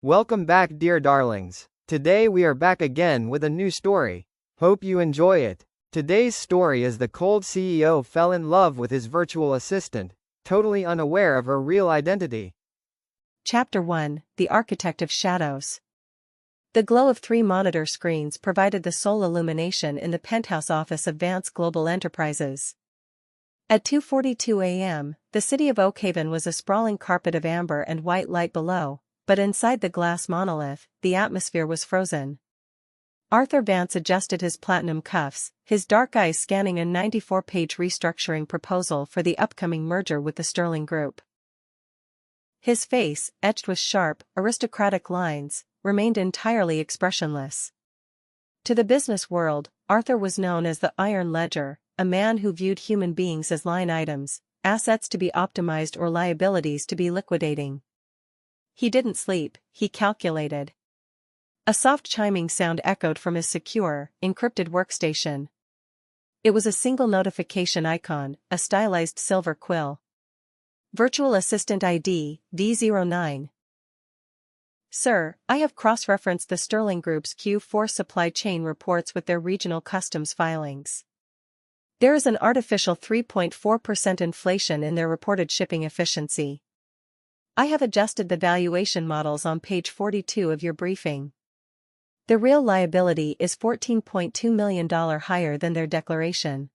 Welcome back, dear darlings. Today we are back again with a new story. Hope you enjoy it. Today's story is the cold CEO fell in love with his virtual assistant, totally unaware of her real identity. Chapter 1: The Architect of Shadows. The glow of 3 monitor screens provided the sole illumination in the penthouse office of Vance Global Enterprises. At 2:42 a.m., the city of Oakhaven was a sprawling carpet of amber and white light below, but inside the glass monolith, the atmosphere was frozen. Arthur Vance adjusted his platinum cuffs, his dark eyes scanning a 94-page restructuring proposal for the upcoming merger with the Sterling Group. His face, etched with sharp, aristocratic lines, remained entirely expressionless. To the business world, Arthur was known as the Iron Ledger, a man who viewed human beings as line items, assets to be optimized or liabilities to be liquidating. He didn't sleep, he calculated. A soft chiming sound echoed from his secure, encrypted workstation. It was a single notification icon, a stylized silver quill. Virtual Assistant ID, D09. Sir, I have cross-referenced the Sterling Group's Q4 supply chain reports with their regional customs filings. There is an artificial 3.4% inflation in their reported shipping efficiency. I have adjusted the valuation models on page 42 of your briefing. The real liability is $14.2 million higher than their declaration.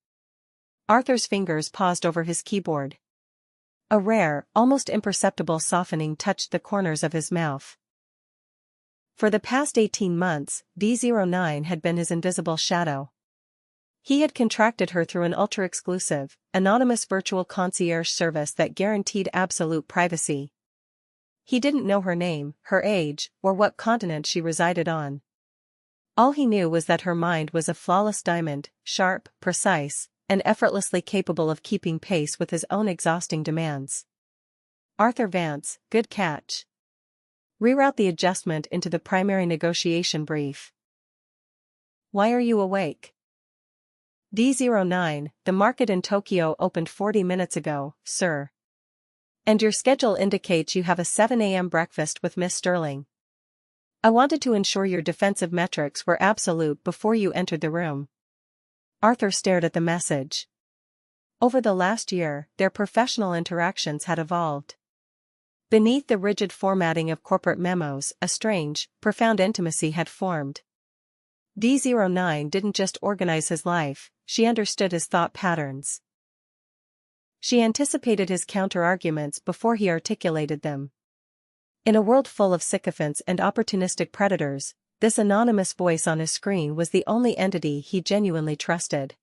Arthur's fingers paused over his keyboard. A rare, almost imperceptible softening touched the corners of his mouth. For the past 18 months, D09 had been his invisible shadow. He had contracted her through an ultra-exclusive, anonymous virtual concierge service that guaranteed absolute privacy. He didn't know her name, her age, or what continent she resided on. All he knew was that her mind was a flawless diamond, sharp, precise, and effortlessly capable of keeping pace with his own exhausting demands. Arthur Vance, good catch. Reroute the adjustment into the primary negotiation brief. Why are you awake? D09, the market in Tokyo opened 40 minutes ago, sir. And your schedule indicates you have a 7 a.m. breakfast with Miss Sterling. I wanted to ensure your defensive metrics were absolute before you entered the room. Arthur stared at the message. Over the last year, their professional interactions had evolved. Beneath the rigid formatting of corporate memos, a strange, profound intimacy had formed. D09 didn't just organize his life, she understood his thought patterns. She anticipated his counter-arguments before he articulated them. In a world full of sycophants and opportunistic predators, this anonymous voice on his screen was the only entity he genuinely trusted.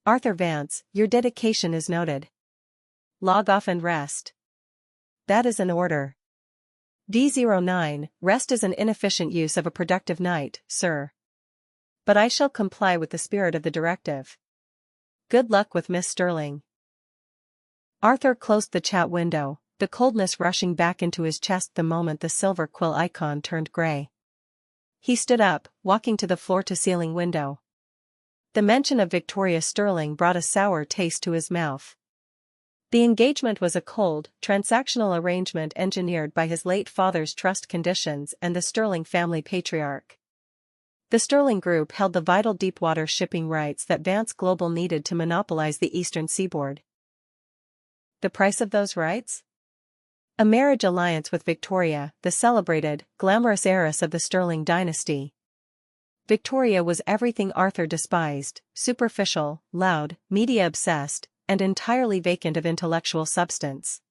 Arthur Vance, your dedication is noted. Log off and rest. That is an order. D09, rest is an inefficient use of a productive night, sir. But I shall comply with the spirit of the directive. Good luck with Miss Sterling. Arthur closed the chat window, the coldness rushing back into his chest the moment the silver quill icon turned gray. He stood up, walking to the floor-to-ceiling window. The mention of Victoria Sterling brought a sour taste to his mouth. The engagement was a cold, transactional arrangement engineered by his late father's trust conditions and the Sterling family patriarch. The Sterling Group held the vital deepwater shipping rights that Vance Global needed to monopolize the eastern seaboard. The price of those rights? A marriage alliance with Victoria, the celebrated, glamorous heiress of the Sterling dynasty. Victoria was everything Arthur despised, superficial, loud, media-obsessed, and entirely vacant of intellectual substance.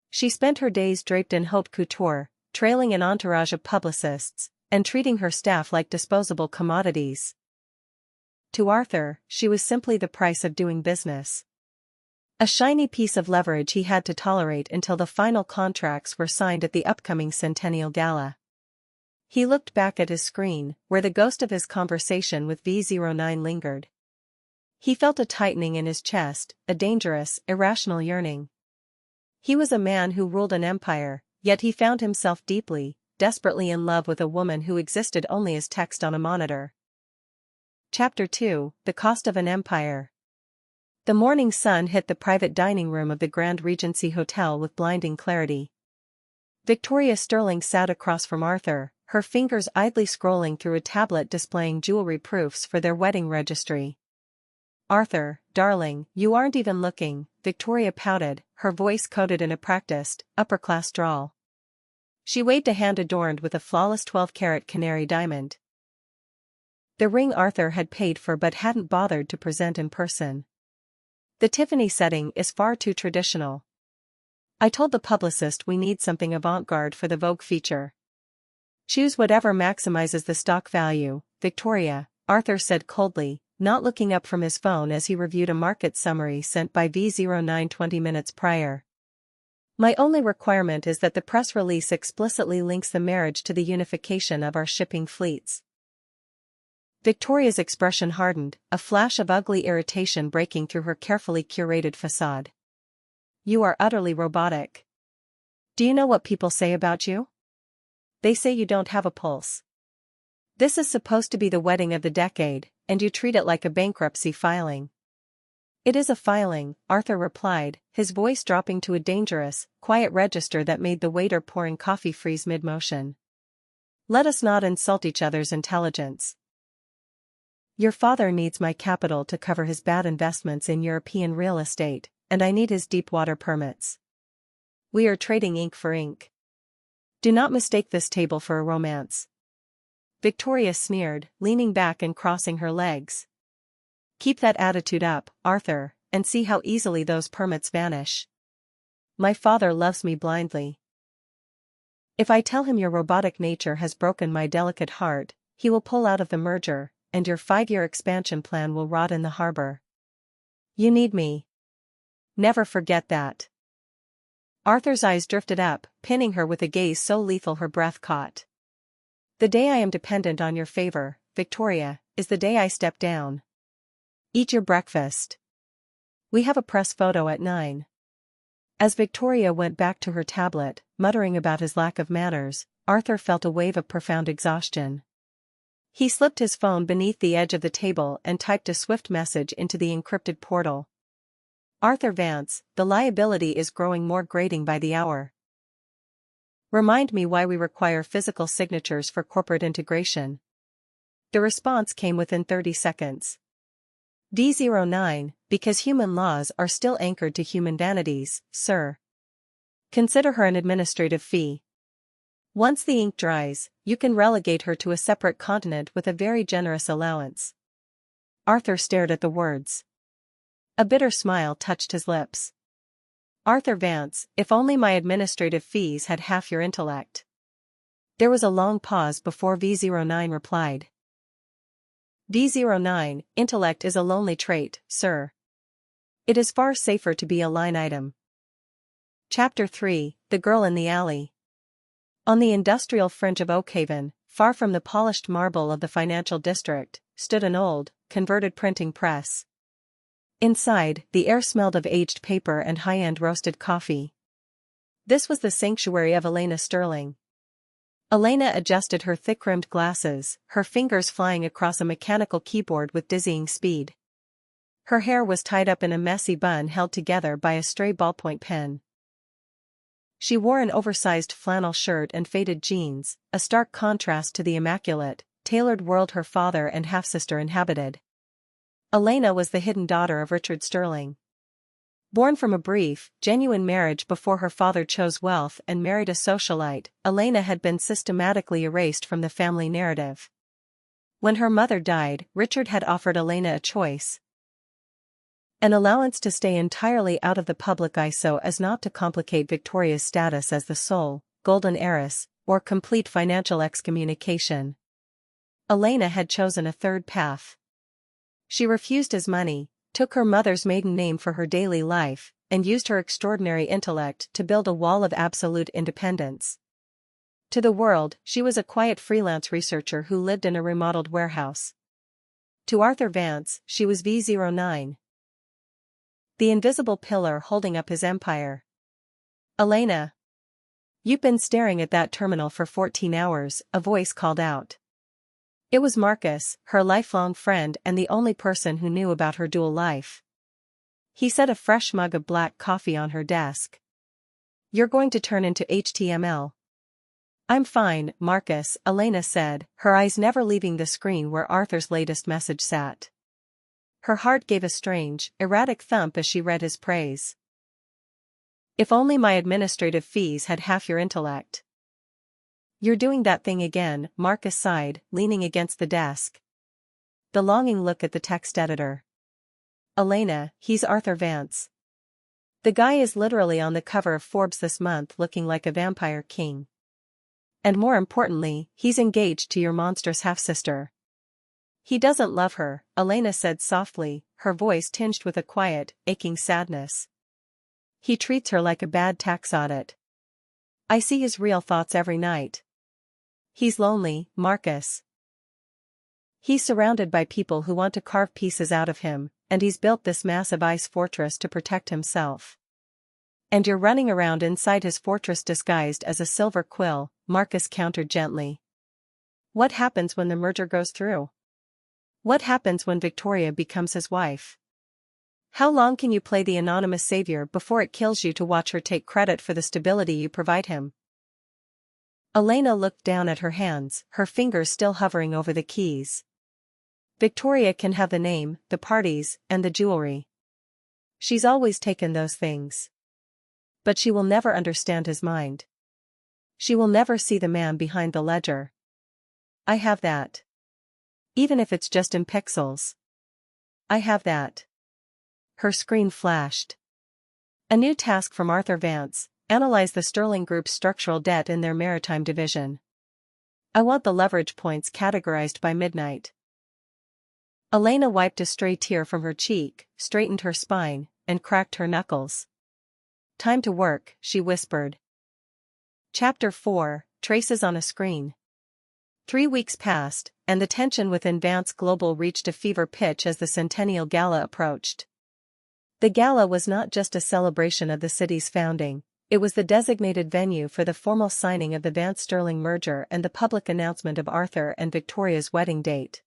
She spent her days draped in haute couture, trailing an entourage of publicists, and treating her staff like disposable commodities. To Arthur, she was simply the price of doing business. A shiny piece of leverage he had to tolerate until the final contracts were signed at the upcoming Centennial Gala. He looked back at his screen, where the ghost of his conversation with V09 lingered. He felt a tightening in his chest, a dangerous, irrational yearning. He was a man who ruled an empire, yet he found himself deeply, desperately in love with a woman who existed only as text on a monitor. Chapter 2: The Cost of an Empire. The morning sun hit the private dining room of the Grand Regency Hotel with blinding clarity. Victoria Sterling sat across from Arthur, her fingers idly scrolling through a tablet displaying jewelry proofs for their wedding registry. "Arthur, darling, you aren't even looking," Victoria pouted, her voice coated in a practiced, upper-class drawl. She waved a hand adorned with a flawless 12-carat canary diamond. The ring Arthur had paid for but hadn't bothered to present in person. "The Tiffany setting is far too traditional. I told the publicist we need something avant-garde for the Vogue feature." "Choose whatever maximizes the stock value, Victoria," Arthur said coldly, not looking up from his phone as he reviewed a market summary sent by V09 20 minutes prior. "My only requirement is that the press release explicitly links the marriage to the unification of our shipping fleets." Victoria's expression hardened, a flash of ugly irritation breaking through her carefully curated facade. "You are utterly robotic. Do you know what people say about you? They say you don't have a pulse. This is supposed to be the wedding of the decade, and you treat it like a bankruptcy filing." "It is a filing," Arthur replied, his voice dropping to a dangerous, quiet register that made the waiter pouring coffee freeze mid-motion. "Let us not insult each other's intelligence. Your father needs my capital to cover his bad investments in European real estate, and I need his deep water permits. We are trading ink for ink. Do not mistake this table for a romance." Victoria sneered, leaning back and crossing her legs. "Keep that attitude up, Arthur, and see how easily those permits vanish. My father loves me blindly. If I tell him your robotic nature has broken my delicate heart, he will pull out of the merger, and your 5-year expansion plan will rot in the harbor. You need me. Never forget that." Arthur's eyes drifted up, pinning her with a gaze so lethal her breath caught. "The day I am dependent on your favor, Victoria, is the day I step down. Eat your breakfast. We have a press photo at 9. As Victoria went back to her tablet, muttering about his lack of manners, Arthur felt a wave of profound exhaustion. He slipped his phone beneath the edge of the table and typed a swift message into the encrypted portal. "Arthur Vance, the liability is growing more grating by the hour. Remind me why we require physical signatures for corporate integration." The response came within 30 seconds. D09, because human laws are still anchored to human vanities, sir. Consider her an administrative fee. Once the ink dries, you can relegate her to a separate continent with a very generous allowance. Arthur stared at the words. A bitter smile touched his lips. "Arthur Vance, if only my administrative fees had half your intellect." There was a long pause before V09 replied. D09, intellect is a lonely trait, sir. It is far safer to be a line item. Chapter 3, The Girl in the Alley. On the industrial fringe of Oakhaven, far from the polished marble of the financial district, stood an old, converted printing press. Inside, the air smelled of aged paper and high-end roasted coffee. This was the sanctuary of Elena Sterling. Elena adjusted her thick-rimmed glasses, her fingers flying across a mechanical keyboard with dizzying speed. Her hair was tied up in a messy bun held together by a stray ballpoint pen. She wore an oversized flannel shirt and faded jeans, a stark contrast to the immaculate, tailored world her father and half-sister inhabited. Elena was the hidden daughter of Richard Sterling. Born from a brief, genuine marriage before her father chose wealth and married a socialite, Elena had been systematically erased from the family narrative. When her mother died, Richard had offered Elena a choice. An allowance to stay entirely out of the public eye so as not to complicate Victoria's status as the sole, golden heiress, or complete financial excommunication. Elena had chosen a third path. She refused his money, took her mother's maiden name for her daily life, and used her extraordinary intellect to build a wall of absolute independence. To the world, she was a quiet freelance researcher who lived in a remodeled warehouse. To Arthur Vance, she was V09. The invisible pillar holding up his empire. "Elena. You've been staring at that terminal for 14 hours, a voice called out. It was Marcus, her lifelong friend and the only person who knew about her dual life. He set a fresh mug of black coffee on her desk. "You're going to turn into HTML, I'm fine, Marcus, Elena said, her eyes never leaving the screen where Arthur's latest message sat. Her heart gave a strange, erratic thump as she read his praise. If only my administrative fees had half your intellect. You're doing that thing again, Marcus sighed, leaning against the desk. The longing look at the text editor. Elena, he's Arthur Vance. The guy is literally on the cover of Forbes this month looking like a vampire king. And more importantly, he's engaged to your monstrous half-sister. He doesn't love her, Elena said softly, her voice tinged with a quiet, aching sadness. He treats her like a bad tax audit. I see his real thoughts every night. He's lonely, Marcus. He's surrounded by people who want to carve pieces out of him, and he's built this massive ice fortress to protect himself. And you're running around inside his fortress disguised as a silver quill, Marcus countered gently. What happens when the merger goes through? What happens when Victoria becomes his wife? How long can you play the anonymous savior before it kills you to watch her take credit for the stability you provide him? Elena looked down at her hands, her fingers still hovering over the keys. Victoria can have the name, the parties, and the jewelry. She's always taken those things. But she will never understand his mind. She will never see the man behind the ledger. I have that. Even if it's just in pixels. I have that. Her screen flashed. A new task from Arthur Vance: analyze the Sterling Group's structural debt in their maritime division. I want the leverage points categorized by midnight. Elena wiped a stray tear from her cheek, straightened her spine, and cracked her knuckles. Time to work, she whispered. Chapter 4, Traces on a Screen. 3 weeks passed, and the tension within Vance Global reached a fever pitch as the Centennial Gala approached. The gala was not just a celebration of the city's founding, it was the designated venue for the formal signing of the Vance-Sterling merger and the public announcement of Arthur and Victoria's wedding date.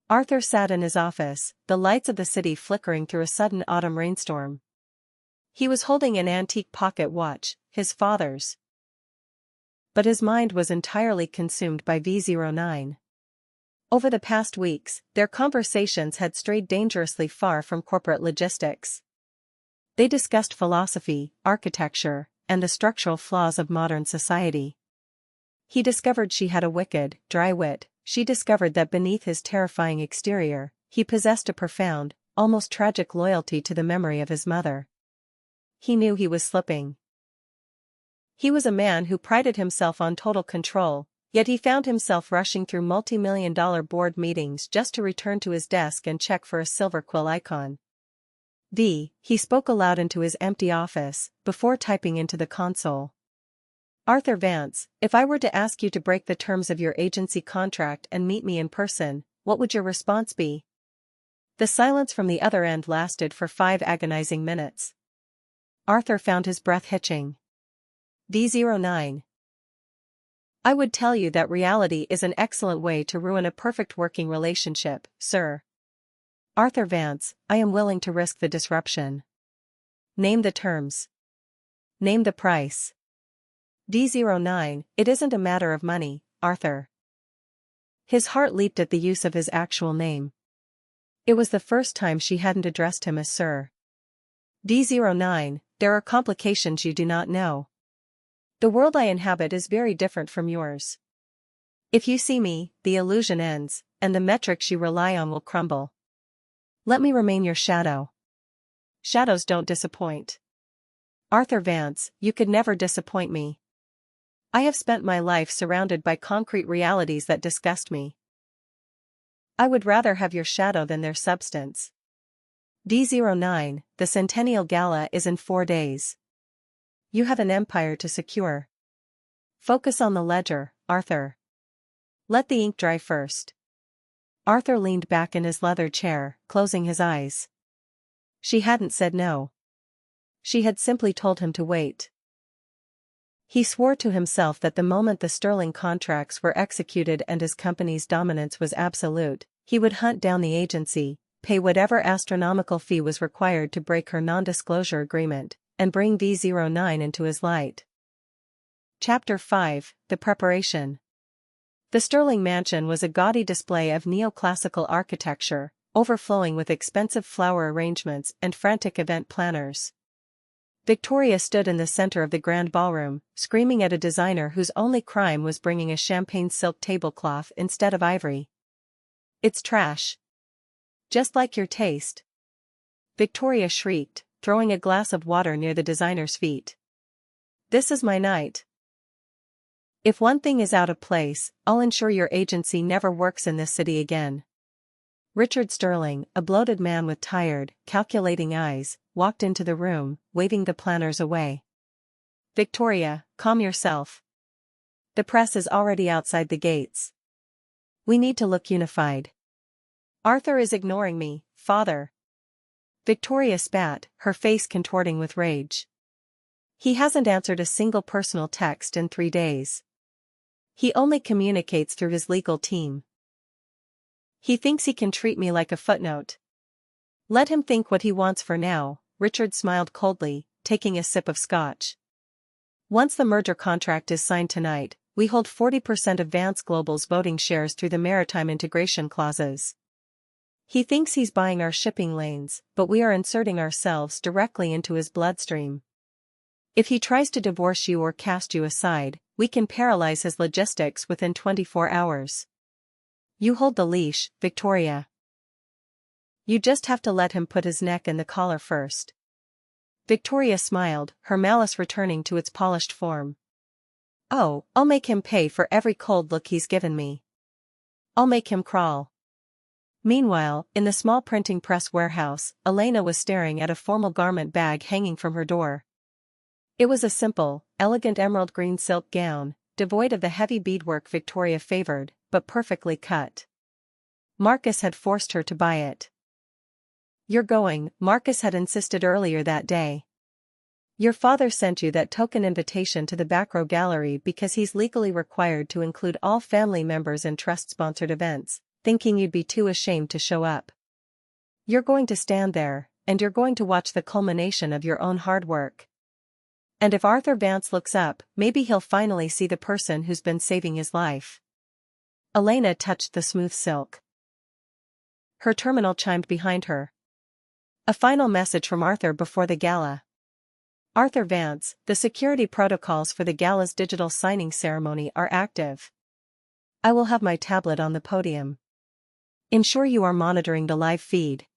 Arthur sat in his office, the lights of the city flickering through a sudden autumn rainstorm. He was holding an antique pocket watch, his father's. But his mind was entirely consumed by V09. Over the past weeks, their conversations had strayed dangerously far from corporate logistics. They discussed philosophy, architecture, and the structural flaws of modern society. He discovered she had a wicked, dry wit. She discovered that beneath his terrifying exterior, he possessed a profound, almost tragic loyalty to the memory of his mother. He knew he was slipping. He was a man who prided himself on total control, yet he found himself rushing through multi-million-dollar board meetings just to return to his desk and check for a silver quill icon. He spoke aloud into his empty office, before typing into the console. Arthur Vance, if I were to ask you to break the terms of your agency contract and meet me in person, what would your response be? The silence from the other end lasted for 5 agonizing minutes. Arthur found his breath hitching. V09. I would tell you that reality is an excellent way to ruin a perfect working relationship, sir. Arthur Vance, I am willing to risk the disruption. Name the terms. Name the price. D09, it isn't a matter of money, Arthur. His heart leaped at the use of his actual name. It was the first time she hadn't addressed him as sir. D09, there are complications you do not know. The world I inhabit is very different from yours. If you see me, the illusion ends, and the metrics you rely on will crumble. Let me remain your shadow. Shadows don't disappoint. Arthur Vance, you could never disappoint me. I have spent my life surrounded by concrete realities that disgust me. I would rather have your shadow than their substance. D09, the Centennial Gala is in 4 days. You have an empire to secure. Focus on the ledger, Arthur. Let the ink dry first. Arthur leaned back in his leather chair, closing his eyes. She hadn't said no. She had simply told him to wait. He swore to himself that the moment the Sterling contracts were executed and his company's dominance was absolute, he would hunt down the agency, pay whatever astronomical fee was required to break her non-disclosure agreement, and bring V09 into his light. Chapter 5, The Preparation. The Sterling mansion was a gaudy display of neoclassical architecture, overflowing with expensive flower arrangements and frantic event planners. Victoria stood in the center of the grand ballroom, screaming at a designer whose only crime was bringing a champagne silk tablecloth instead of ivory. "It's trash. Just like your taste," Victoria shrieked, throwing a glass of water near the designer's feet. "This is my night. If one thing is out of place, I'll ensure your agency never works in this city again." Richard Sterling, a bloated man with tired, calculating eyes, walked into the room, waving the planners away. "Victoria, calm yourself. The press is already outside the gates. We need to look unified. Arthur is ignoring me, father." Victoria spat, her face contorting with rage. "He hasn't answered a single personal text in 3 days. He only communicates through his legal team. He thinks he can treat me like a footnote. Let him think what he wants for now." Richard smiled coldly, taking a sip of scotch. "Once the merger contract is signed tonight, we hold 40% of Vance Global's voting shares through the maritime integration clauses. He thinks he's buying our shipping lanes, but we are inserting ourselves directly into his bloodstream. If he tries to divorce you or cast you aside, we can paralyze his logistics within 24 hours. You hold the leash, Victoria. You just have to let him put his neck in the collar first." Victoria smiled, her malice returning to its polished form. "Oh, I'll make him pay for every cold look he's given me. I'll make him crawl." Meanwhile, in the small printing press warehouse, Elena was staring at a formal garment bag hanging from her door. It was a simple, elegant emerald green silk gown, devoid of the heavy beadwork Victoria favored, but perfectly cut. Marcus had forced her to buy it. "You're going," Marcus had insisted earlier that day. "Your father sent you that token invitation to the back row gallery because he's legally required to include all family members in trust-sponsored events, thinking you'd be too ashamed to show up. You're going to stand there, and you're going to watch the culmination of your own hard work. And if Arthur Vance looks up, maybe he'll finally see the person who's been saving his life." Elena touched the smooth silk. Her terminal chimed behind her. A final message from Arthur before the gala. "Arthur Vance, the security protocols for the gala's digital signing ceremony are active. I will have my tablet on the podium. Ensure you are monitoring the live feed.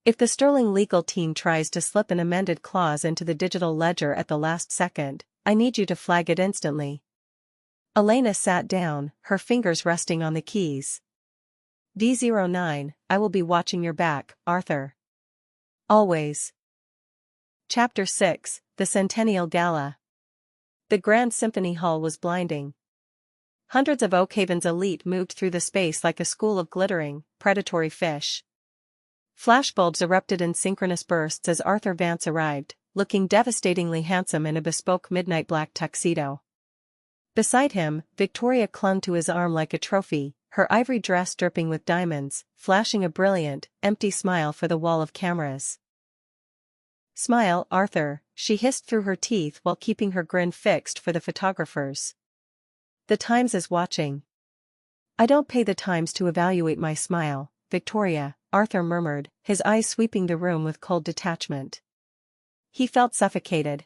If the Sterling legal team tries to slip an amended clause into the digital ledger at the last second, I need you to flag it instantly." Elena sat down, her fingers resting on the keys. "D09, I will be watching your back, Arthur. Always." Chapter 6, The Centennial Gala. The Grand Symphony Hall was blinding. Hundreds of Oakhaven's elite moved through the space like a school of glittering, predatory fish. Flashbulbs erupted in synchronous bursts as Arthur Vance arrived, looking devastatingly handsome in a bespoke midnight black tuxedo. Beside him, Victoria clung to his arm like a trophy, her ivory dress dripping with diamonds, flashing a brilliant, empty smile for the wall of cameras. "Smile, Arthur," she hissed through her teeth while keeping her grin fixed for the photographers. "The Times is watching." "I don't pay the Times to evaluate my smile, Victoria," Arthur murmured, his eyes sweeping the room with cold detachment. He felt suffocated.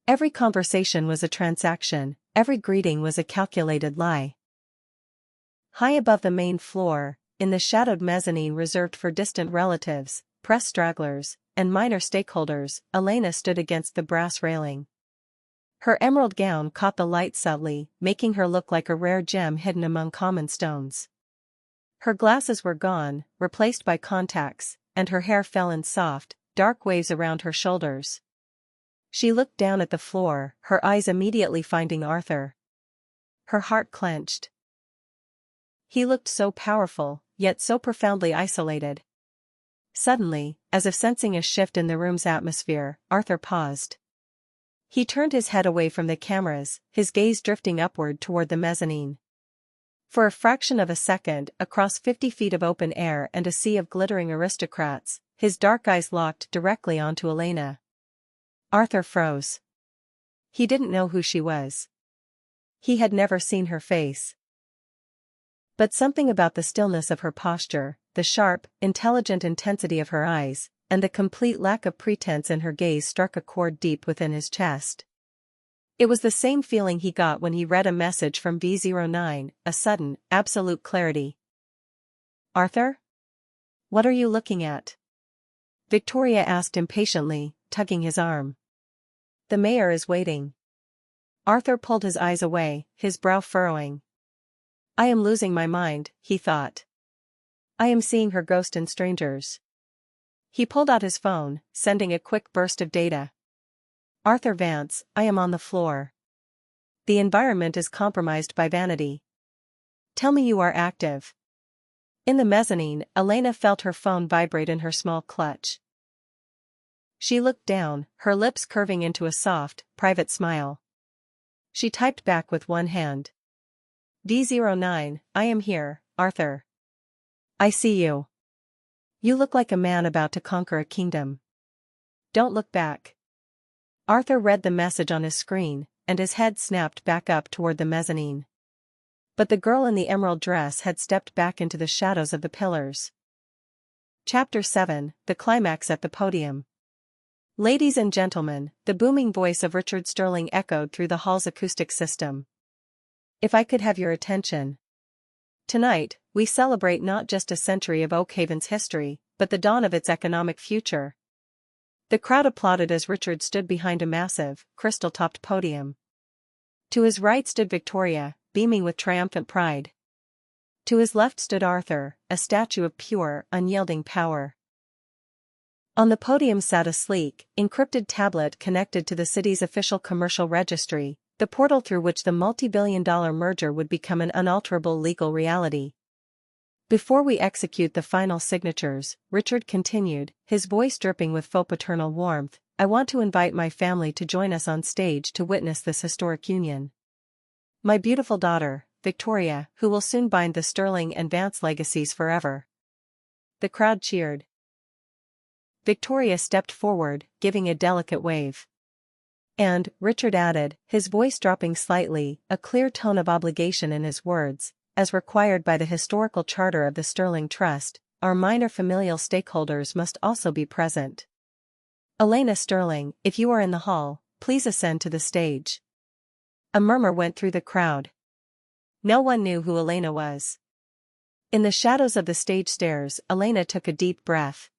Every conversation was a transaction, every greeting was a calculated lie. High above the main floor, in the shadowed mezzanine reserved for distant relatives, press stragglers, and minor stakeholders, Elena stood against the brass railing. Her emerald gown caught the light subtly, making her look like a rare gem hidden among common stones. Her glasses were gone, replaced by contacts, and her hair fell in soft, dark waves around her shoulders. She looked down at the floor, her eyes immediately finding Arthur. Her heart clenched. He looked so powerful, yet so profoundly isolated. Suddenly, as if sensing a shift in the room's atmosphere, Arthur paused. He turned his head away from the cameras, his gaze drifting upward toward the mezzanine. For a fraction of a second, across 50 feet of open air and a sea of glittering aristocrats, his dark eyes locked directly onto Elena. Arthur froze. He didn't know who she was. He had never seen her face. But something about the stillness of her posture, the sharp, intelligent intensity of her eyes, and the complete lack of pretense in her gaze struck a chord deep within his chest. It was the same feeling he got when he read a message from V09, a sudden, absolute clarity. "Arthur? What are you looking at?" Victoria asked impatiently, tugging his arm. "The mayor is waiting." Arthur pulled his eyes away, his brow furrowing. "I am losing my mind," he thought. "I am seeing her ghost in strangers." He pulled out his phone, sending a quick burst of data. "Arthur Vance, I am on the floor. The environment is compromised by vanity. Tell me you are active." In the mezzanine, Elena felt her phone vibrate in her small clutch. She looked down, her lips curving into a soft, private smile. She typed back with one hand. "D09, I am here, Arthur. I see you. You look like a man about to conquer a kingdom. Don't look back." Arthur read the message on his screen, and his head snapped back up toward the mezzanine. But the girl in the emerald dress had stepped back into the shadows of the pillars. Chapter 7, The Climax at the Podium. "Ladies and gentlemen," the booming voice of Richard Sterling echoed through the hall's acoustic system. "If I could have your attention. Tonight, we celebrate not just a century of Oakhaven's history, but the dawn of its economic future." The crowd applauded as Richard stood behind a massive, crystal-topped podium. To his right stood Victoria, beaming with triumphant pride. To his left stood Arthur, a statue of pure, unyielding power. On the podium sat a sleek, encrypted tablet connected to the city's official commercial registry, the portal through which the multi-billion-dollar merger would become an unalterable legal reality. "Before we execute the final signatures," Richard continued, his voice dripping with faux paternal warmth, "I want to invite my family to join us on stage to witness this historic union. My beautiful daughter, Victoria, who will soon bind the Sterling and Vance legacies forever." The crowd cheered. Victoria stepped forward, giving a delicate wave. "And," Richard added, his voice dropping slightly, a clear tone of obligation in his words, "as required by the historical charter of the Sterling Trust, our minor familial stakeholders must also be present. Elena Sterling, if you are in the hall, please ascend to the stage." A murmur went through the crowd. No one knew who Elena was. In the shadows of the stage stairs, Elena took a deep breath.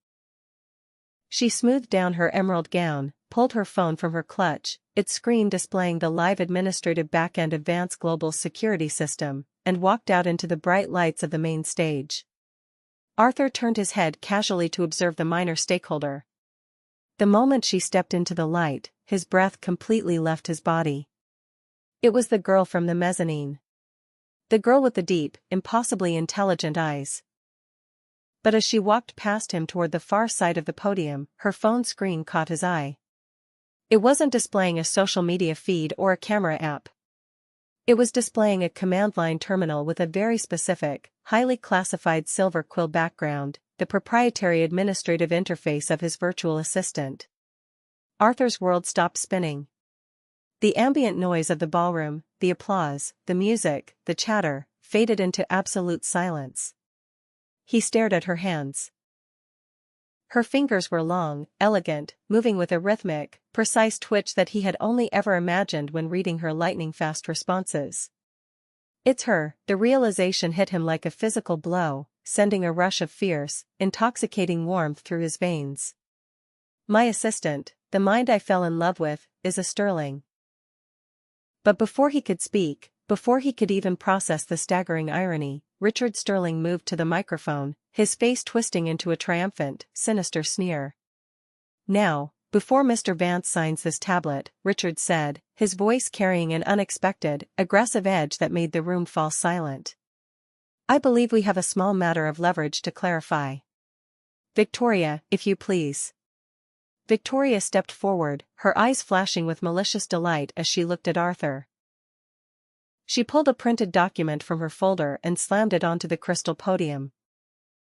She smoothed down her emerald gown, pulled her phone from her clutch, its screen displaying the live administrative backend of Vance Global's security system, and walked out into the bright lights of the main stage. Arthur turned his head casually to observe the minor stakeholder. The moment she stepped into the light, his breath completely left his body. It was the girl from the mezzanine. The girl with the deep, impossibly intelligent eyes. But as she walked past him toward the far side of the podium, her phone screen caught his eye. It wasn't displaying a social media feed or a camera app. It was displaying a command line terminal with a very specific, highly classified silver quill background, the proprietary administrative interface of his virtual assistant. Arthur's world stopped spinning. The ambient noise of the ballroom, the applause, the music, the chatter, faded into absolute silence. He stared at her hands. Her fingers were long, elegant, moving with a rhythmic, precise twitch that he had only ever imagined when reading her lightning-fast responses. "It's her," the realization hit him like a physical blow, sending a rush of fierce, intoxicating warmth through his veins. "My assistant, the mind I fell in love with, is a Sterling." But before he could speak, before he could even process the staggering irony, Richard Sterling moved to the microphone, his face twisting into a triumphant, sinister sneer. "Now, before Mr. Vance signs this tablet," Richard said, his voice carrying an unexpected, aggressive edge that made the room fall silent, "I believe we have a small matter of leverage to clarify. Victoria, if you please." Victoria stepped forward, her eyes flashing with malicious delight as she looked at Arthur. She pulled a printed document from her folder and slammed it onto the crystal podium.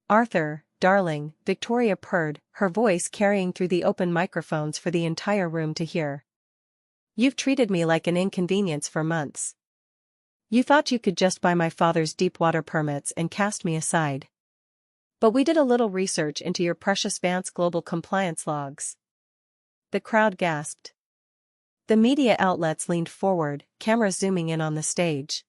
"Arthur, darling," Victoria purred, her voice carrying through the open microphones for the entire room to hear. You've treated me like an inconvenience for months. You thought you could just buy my father's deep-water permits and cast me aside. But we did a little research into your precious Vance Global compliance logs. The crowd gasped. The media outlets leaned forward, cameras zooming in on the stage.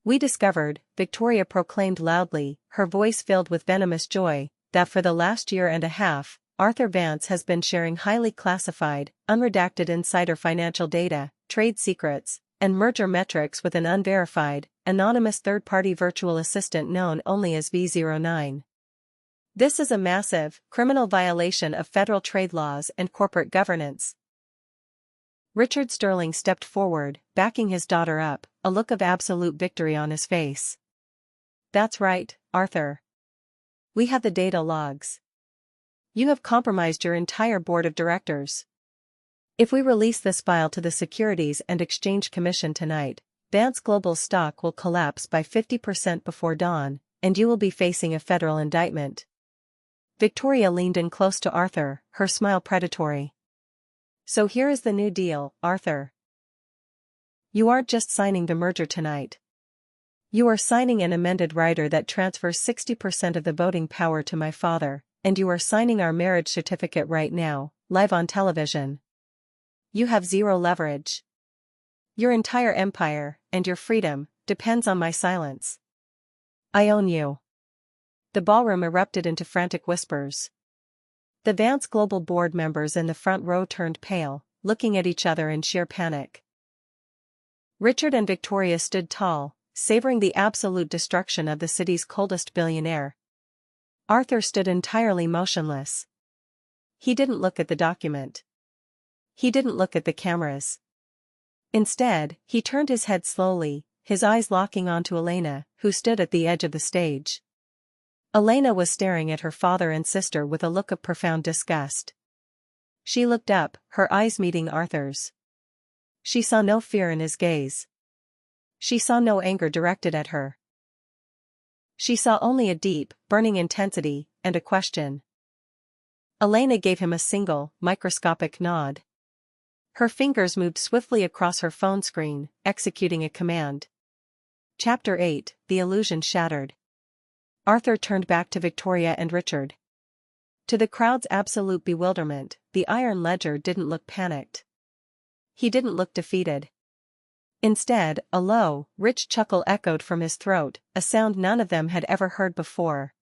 We discovered, Victoria proclaimed loudly, her voice filled with venomous joy, that for the last year and a half, Arthur Vance has been sharing highly classified, unredacted insider financial data, trade secrets, and merger metrics with an unverified, anonymous third-party virtual assistant known only as V09. This is a massive, criminal violation of federal trade laws and corporate governance. Richard Sterling stepped forward, backing his daughter up, a look of absolute victory on his face. That's right, Arthur. We have the data logs. You have compromised your entire board of directors. If we release this file to the Securities and Exchange Commission tonight, Vance Global's stock will collapse by 50% before dawn, and you will be facing a federal indictment. Victoria leaned in close to Arthur, her smile predatory. So here is the new deal, Arthur. You aren't just signing the merger tonight. You are signing an amended rider that transfers 60% of the voting power to my father, and you are signing our marriage certificate right now, live on television. You have zero leverage. Your entire empire, and your freedom, depends on my silence. I own you. The ballroom erupted into frantic whispers. The Vance Global board members in the front row turned pale, looking at each other in sheer panic. Richard and Victoria stood tall, savoring the absolute destruction of the city's coldest billionaire. Arthur stood entirely motionless. He didn't look at the document. He didn't look at the cameras. Instead, he turned his head slowly, his eyes locking onto Elena, who stood at the edge of the stage. Elena was staring at her father and sister with a look of profound disgust. She looked up, her eyes meeting Arthur's. She saw no fear in his gaze. She saw no anger directed at her. She saw only a deep, burning intensity, and a question. Elena gave him a single, microscopic nod. Her fingers moved swiftly across her phone screen, executing a command. Chapter 8, The Illusion Shattered. Arthur turned back to Victoria and Richard. To the crowd's absolute bewilderment, the Iron Ledger didn't look panicked. He didn't look defeated. Instead, a low, rich chuckle echoed from his throat, a sound none of them had ever heard before.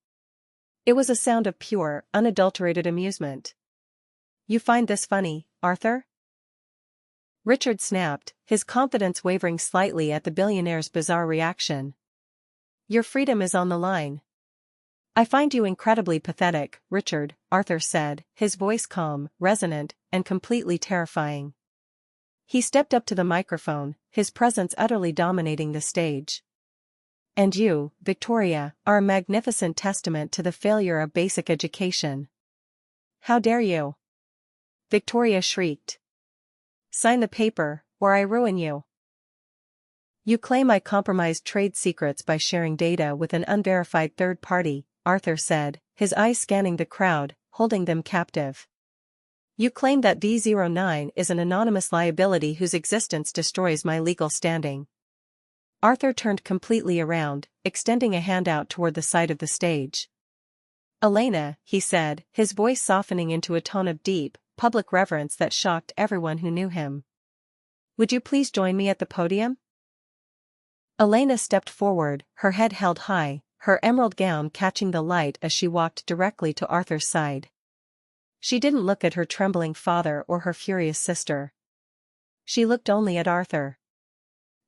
It was a sound of pure, unadulterated amusement. You find this funny, Arthur? Richard snapped, his confidence wavering slightly at the billionaire's bizarre reaction. Your freedom is on the line. I find you incredibly pathetic, Richard, Arthur said, his voice calm, resonant, and completely terrifying. He stepped up to the microphone, his presence utterly dominating the stage. And you, Victoria, are a magnificent testament to the failure of basic education. How dare you? Victoria shrieked. Sign the paper, or I ruin you. You claim I compromised trade secrets by sharing data with an unverified third party, Arthur said, his eyes scanning the crowd, holding them captive. You claim that V09 is an anonymous liability whose existence destroys my legal standing. Arthur turned completely around, extending a hand out toward the side of the stage. Elena, he said, his voice softening into a tone of deep, public reverence that shocked everyone who knew him. Would you please join me at the podium? Elena stepped forward, her head held high, her emerald gown catching the light as she walked directly to Arthur's side. She didn't look at her trembling father or her furious sister. She looked only at Arthur.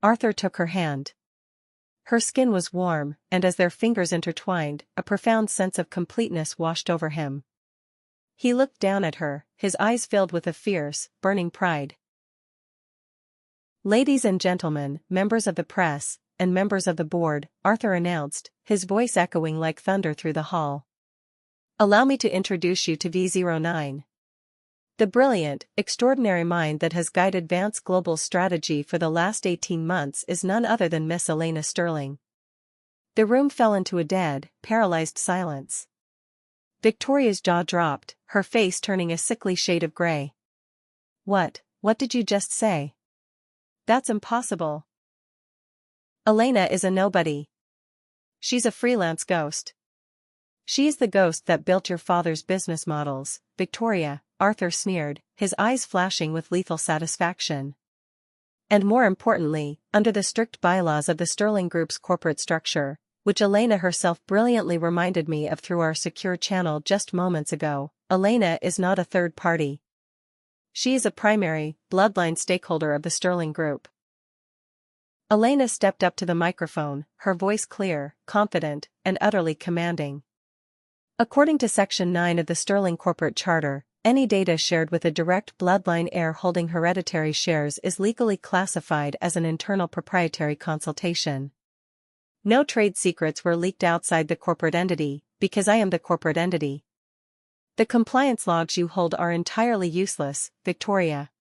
Arthur took her hand. Her skin was warm, and as their fingers intertwined, a profound sense of completeness washed over him. He looked down at her, his eyes filled with a fierce, burning pride. Ladies and gentlemen, members of the press, and members of the board, Arthur announced, his voice echoing like thunder through the hall. Allow me to introduce you to V09. The brilliant, extraordinary mind that has guided Vance Global's strategy for the last 18 months is none other than Miss Elena Sterling. The room fell into a dead, paralyzed silence. Victoria's jaw dropped, her face turning a sickly shade of gray. What what did you just say? That's impossible. Elena is a nobody. She's a freelance ghost. She is the ghost that built your father's business models, Victoria, Arthur sneered, his eyes flashing with lethal satisfaction. And more importantly, under the strict bylaws of the Sterling Group's corporate structure, which Elena herself brilliantly reminded me of through our secure channel just moments ago, Elena is not a third party. She is a primary, bloodline stakeholder of the Sterling Group. Elena stepped up to the microphone, her voice clear, confident, and utterly commanding. According to Section 9 of the Sterling Corporate Charter, any data shared with a direct bloodline heir holding hereditary shares is legally classified as an internal proprietary consultation. No trade secrets were leaked outside the corporate entity, because I am the corporate entity. The compliance logs you hold are entirely useless, Victoria.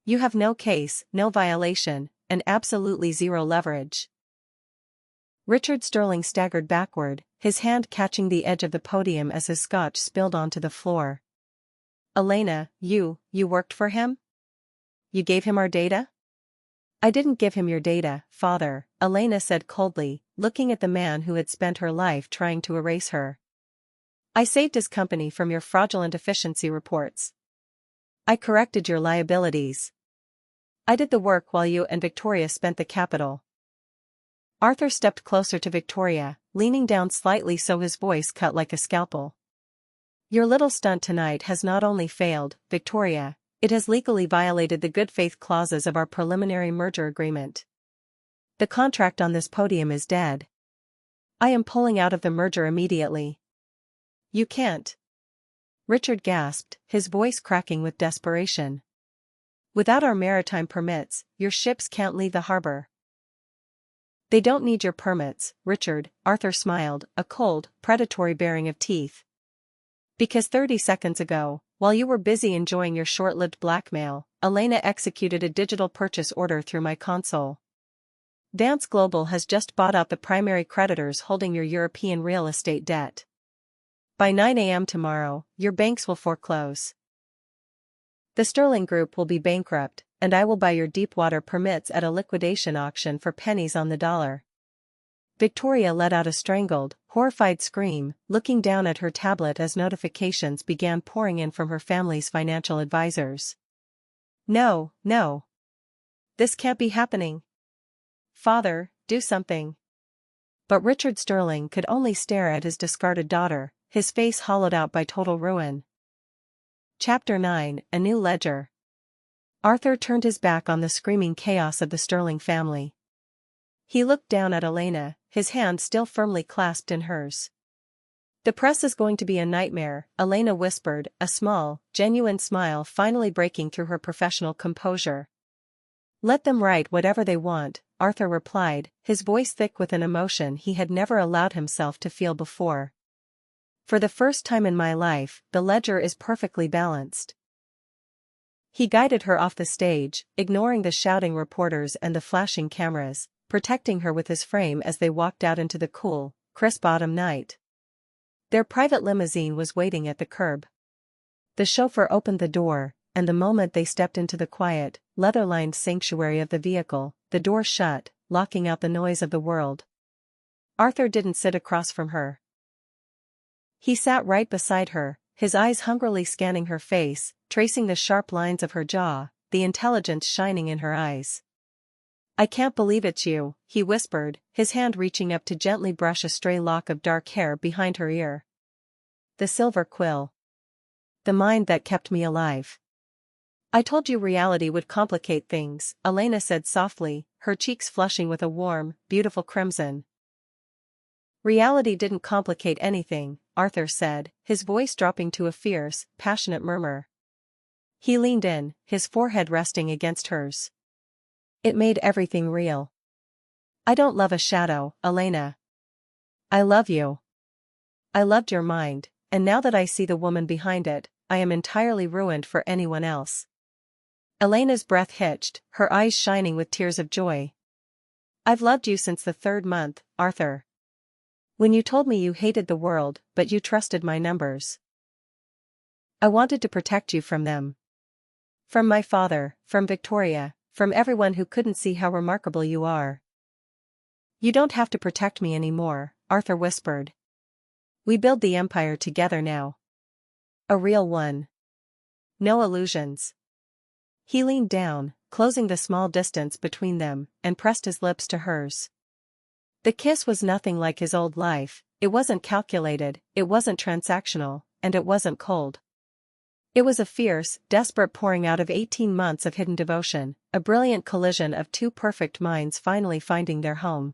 You have no case, no violation, and absolutely zero leverage. Richard Sterling staggered backward, his hand catching the edge of the podium as his scotch spilled onto the floor. Elena, you worked for him? You gave him our data? I didn't give him your data, father, Elena said coldly, looking at the man who had spent her life trying to erase her. I saved his company from your fraudulent efficiency reports. I corrected your liabilities. I did the work while you and Victoria spent the capital. Arthur stepped closer to Victoria, leaning down slightly so his voice cut like a scalpel. Your little stunt tonight has not only failed, Victoria, it has legally violated the good faith clauses of our preliminary merger agreement. The contract on this podium is dead. I am pulling out of the merger immediately. You can't. Richard gasped, his voice cracking with desperation. Without our maritime permits, your ships can't leave the harbor. They don't need your permits, Richard, Arthur smiled, a cold, predatory baring of teeth. Because 30 seconds ago, while you were busy enjoying your short-lived blackmail, Elena executed a digital purchase order through my console. Vance Global has just bought out the primary creditors holding your European real estate debt. By 9 a.m. tomorrow, your banks will foreclose. The Sterling Group will be bankrupt, and I will buy your deepwater permits at a liquidation auction for pennies on the dollar. Victoria let out a strangled, horrified scream, looking down at her tablet as notifications began pouring in from her family's financial advisors. No. This can't be happening. Father, do something. But Richard Sterling could only stare at his discarded daughter, his face hollowed out by total ruin. Chapter 9, A New Ledger. Arthur turned his back on the screaming chaos of the Sterling family. He looked down at Elena, his hand still firmly clasped in hers. The press is going to be a nightmare, Elena whispered, a small, genuine smile finally breaking through her professional composure. Let them write whatever they want, Arthur replied, his voice thick with an emotion he had never allowed himself to feel before. For the first time in my life, the ledger is perfectly balanced. He guided her off the stage, ignoring the shouting reporters and the flashing cameras, protecting her with his frame as they walked out into the cool, crisp autumn night. Their private limousine was waiting at the curb. The chauffeur opened the door, and the moment they stepped into the quiet, leather-lined sanctuary of the vehicle, the door shut, locking out the noise of the world. Arthur didn't sit across from her. He sat right beside her, his eyes hungrily scanning her face, tracing the sharp lines of her jaw, the intelligence shining in her eyes. I can't believe it's you, he whispered, his hand reaching up to gently brush a stray lock of dark hair behind her ear. The silver quill. The mind that kept me alive. I told you reality would complicate things, Elena said softly, her cheeks flushing with a warm, beautiful crimson. Reality didn't complicate anything, Arthur said, his voice dropping to a fierce, passionate murmur. He leaned in, his forehead resting against hers. It made everything real. I don't love a shadow, Elena. I love you. I loved your mind, and now that I see the woman behind it, I am entirely ruined for anyone else. Elena's breath hitched, her eyes shining with tears of joy. I've loved you since the 3rd month, Arthur. When you told me you hated the world, but you trusted my numbers. I wanted to protect you from them. From my father, from Victoria, from everyone who couldn't see how remarkable you are. You don't have to protect me anymore, Arthur whispered. We build the empire together now. A real one. No illusions. He leaned down, closing the small distance between them, and pressed his lips to hers. The kiss was nothing like his old life. It wasn't calculated, it wasn't transactional, and it wasn't cold. It was a fierce, desperate pouring out of 18 months of hidden devotion, a brilliant collision of two perfect minds finally finding their home.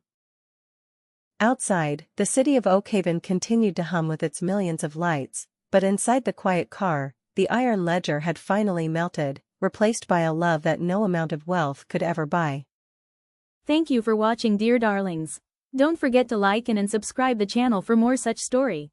Outside, the city of Oakhaven continued to hum with its millions of lights, but inside the quiet car, the iron ledger had finally melted, replaced by a love that no amount of wealth could ever buy. Thank you for watching, dear darlings. Don't forget to like and subscribe the channel for more such story.